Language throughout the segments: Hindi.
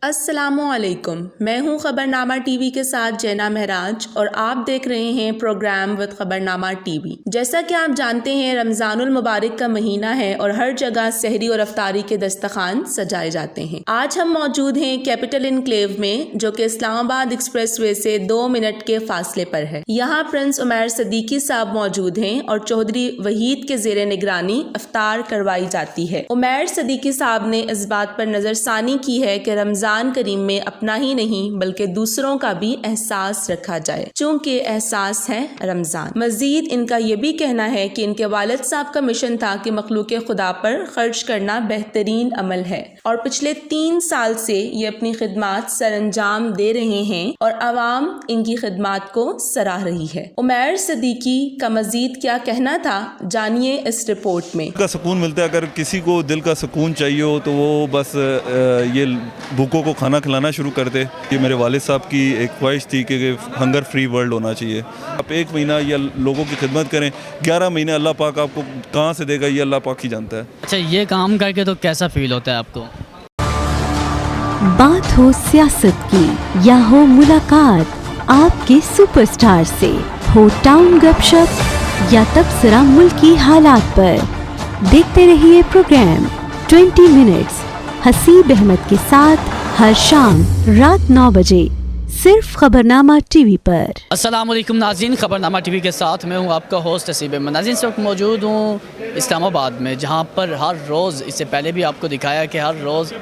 अस्सलामुअलैकुम। मैं हूं खबरनामा टीवी के साथ जैना महराज और आप देख रहे हैं प्रोग्राम विद खबरनामा टीवी। जैसा कि आप जानते हैं, रमज़ानुल मुबारक का महीना है और हर जगह सहरी और अफ्तारी के दस्तरखान सजाए जाते हैं। आज हम मौजूद हैं कैपिटल इनक्लेव में, जो कि इस्लामाबाद एक्सप्रेसवे से 2 मिनट के फासले पर है। यहाँ प्रिंस उमैर सदीकी साहब मौजूद हैं और चौधरी वहीद के ज़ेरे निगरानी अफ्तार करवाई जाती है। उमैर सदीकी साहब ने इस बात पर नजरसानी की है कि रमजान करीम में अपना ही नहीं बल्कि दूसरों का भी एहसास रखा जाए, चूँकि एहसास है रमजान। मजीद इनका ये भी कहना है कि इनके वालिद साहब का मिशन था कि मखलूक खुदा पर खर्च करना बेहतरीन अमल है और पिछले 3 साल से ये अपनी खिदमात सरअंजाम दे रहे हैं और आवाम इनकी खिदमात को सराह रही है। उमैर सदीकी का मजीद क्या कहना था, जानिए इस रिपोर्ट में। का सुकून मिलता है। अगर किसी को दिल का सुकून चाहिए हो तो वो बस ये भूखों को खाना खिलाना शुरू कर दे। ये मेरे वालिद साहब की एक ख्वाहिश थी कि हंगर फ्री वर्ल्ड होना चाहिए। आप 1 महीना या लोगों की खिदमत करें, 11 महीने अल्लाह पाक आपको कहाँ से देगा ये अल्लाह पाक ही जानता है। अच्छा, ये काम करके तो कैसा फील होता है आपको? बात हो सियासत की या हो मुलाकात आपके सुपरस्टार से, हो टाउन गपशप या तबसरा मुल्की हालात पर, देखते रहिए प्रोग्राम 20 मिनट्स हसीब अहमद के साथ हर शाम रात 9 बजे सिर्फ खबरनामा टीवी पर। अस्सलाम वालेकुम नाज़रीन, खबरनामा टीवी के साथ मैं हूं आपका होस्ट हसीब अहमद। नाज़रीन, इस वक्त मौजूद हूं इस्लामाबाद में, जहां पर हर रोज़, इससे पहले भी आपको दिखाया कि हर रोज़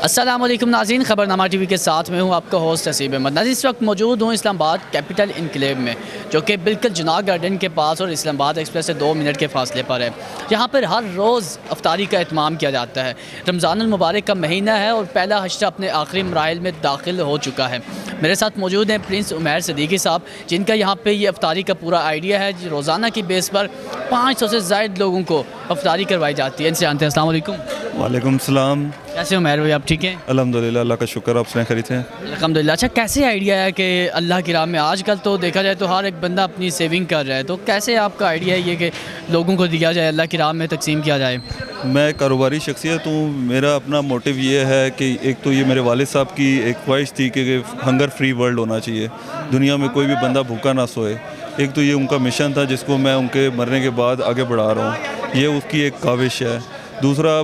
अस्सलाम वालेकुम नाज़रीन, खबरनामा टीवी के साथ मैं हूं आपका होस्ट हसीब अहमद। नाज़रीन, इस वक्त मौजूद हूं इस्लामाबाद कैपिटल इनक्लेव में, जो कि बिल्कुल जुनाग गार्डन के पास और इस्लामाबाद एक्सप्रेस से 2 मिनट के फासले पर है। यहाँ पर हर रोज़ अफ्तारी का एहतमाम किया जाता है। रमज़ानुल मुबारक का महीना है और पहला हश्र अपने आखिरी मराहिल में दाखिल हो चुका है। मेरे साथ मौजूद हैं प्रिंस उमैर सदीकी साहब, जिनका यहाँ पे ये अफ्तारी का पूरा आइडिया है। रोज़ाना की बेस पर 500 से ज़ायद लोगों को अफ्तारी करवाई जाती है। इनसे जानते हैं। अस्सलाम वालेकुम। वालेकुम सलाम। कैसे उमैर भाई, आप ठीक हैं? अल्हम्दुलिल्लाह, अल्लाह का शुक्र। आप सुनाएं, खरीद हैं? अल्हम्दुलिल्लाह। अच्छा, कैसे आइडिया है कि अल्लाह की राह में, आजकल तो देखा जाए तो हर एक बंदा अपनी सेविंग कर रहा है, तो कैसे आपका आइडिया है ये कि लोगों को दिया जाए, अल्लाह की राह में तकसीम किया जाए? मैं कारोबारी शख्सियत हूँ। मेरा अपना मोटिव ये है कि एक तो ये मेरे वालिद साहब की एक ख्वाहिश थी कि हंगर फ्री वर्ल्ड होना चाहिए, दुनिया में कोई भी बंदा भूखा ना सोए। एक तो ये उनका मिशन था जिसको मैं उनके मरने के बाद आगे बढ़ा रहा हूँ, ये उसकी एक काविश है। दूसरा,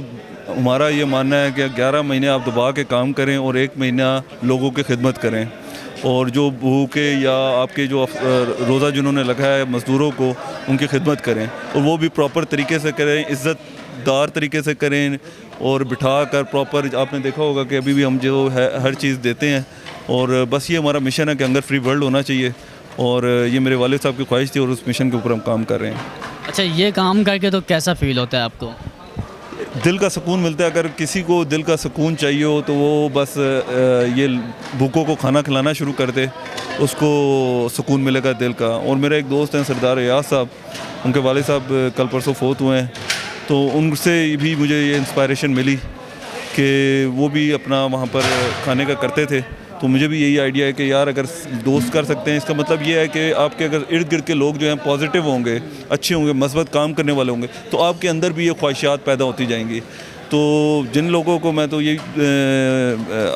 हमारा ये मानना है कि 11 महीने आप दबा के काम करें और 1 महीना लोगों की खिदमत करें, और जो भूखे या आपके जो रोज़ा जिन्होंने लगाया है मज़दूरों को, उनकी खिदमत करें और वो भी प्रॉपर तरीके से करें, इज़्ज़तदार तरीके से करें और बिठा कर प्रॉपर। आपने देखा होगा कि अभी भी हम जो है हर चीज़ देते हैं, और बस ये हमारा मिशन है कि हंगर फ्री वर्ल्ड होना चाहिए, और ये मेरे वालिद साहब की ख्वाहिश थी और उस मिशन के ऊपर हम काम कर रहे हैं। अच्छा, ये काम करके तो कैसा फील होता है आपको? दिल का सुकून मिलता है। अगर किसी को दिल का सुकून चाहिए हो तो वो बस ये भूखों को खाना खिलाना शुरू कर दे, उसको सुकून मिलेगा दिल का। और मेरे एक दोस्त हैं सरदार रियाज साहब, उनके वालिद साहब कल परसों फोत हुए हैं, तो उनसे भी मुझे ये इंस्पायरेशन मिली कि वो भी अपना वहाँ पर खाने का करते थे। तो मुझे भी यही आइडिया है कि यार अगर दोस्त कर सकते हैं, इसका मतलब ये है कि आपके अगर इर्द गिर्द के लोग जो हैं पॉजिटिव होंगे, अच्छे होंगे, मस्बत काम करने वाले होंगे, तो आपके अंदर भी ये ख्वाहिशात पैदा होती जाएंगी। तो जिन लोगों को मैं तो यही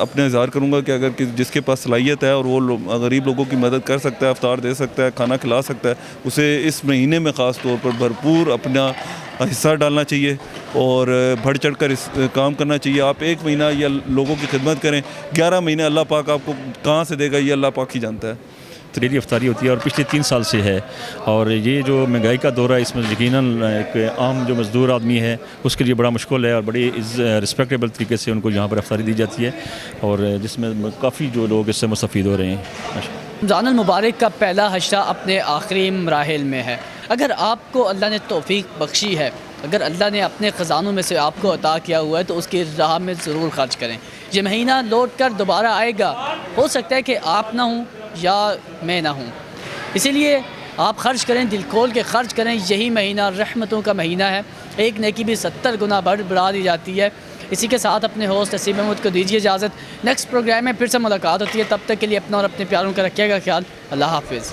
अपने इज़हार करूँगा कि अगर जिसके पास सलाहियत है और वो गरीब लोगों की मदद कर सकता है, अफ्तार दे सकता है, खाना खिला सकता है, उसे इस महीने में ख़ास तौर पर भरपूर अपना हिस्सा डालना चाहिए और बढ़ चढ़ कर इस काम करना चाहिए। आप 1 महीना या लोगों की खिदमत करें, 11 महीने अल्लाह पाक आपको कहाँ से देगा ये अल्लाह पाक ही जानता है। डेली अफ्तारी होती है और पिछले 3 साल से है, और ये जो महंगाई का दौर है, इसमें यकीनन एक आम जो मज़दूर आदमी है उसके लिए बड़ा मुश्किल है, और बड़ी रिस्पेक्टेबल तरीके से उनको यहाँ पर अफ्तारी दी जाती है, और जिसमें काफ़ी जो लोग इससे मुस्तफ़ीद हो रहे हैं। रमज़ानुल मुबारक का पहला हश्रा अपने आखिरी मराहिल में है। अगर आपको अल्लाह ने तौफ़ीक बख्शी है, अगर अल्लाह ने अपने ख़जानों में से आपको अता किया हुआ है, तो उसकी राह में ज़रूर खर्च करें। ये महीना लौट कर दोबारा आएगा, हो सकता है कि आप ना हूँ या मैं ना हूँ, इसीलिए आप खर्च करें, दिल खोल के खर्च करें। यही महीना रहमतों का महीना है, एक नेकी भी 70 गुना बढ़ा दी जाती है। इसी के साथ अपने होस्ट हसीब अहमद को दीजिए इजाज़त। नेक्स्ट प्रोग्राम में फिर से मुलाकात होती है, तब तक के लिए अपना और अपने प्यारों का रखिएगा ख्याल। अल्लाह हाफिज़।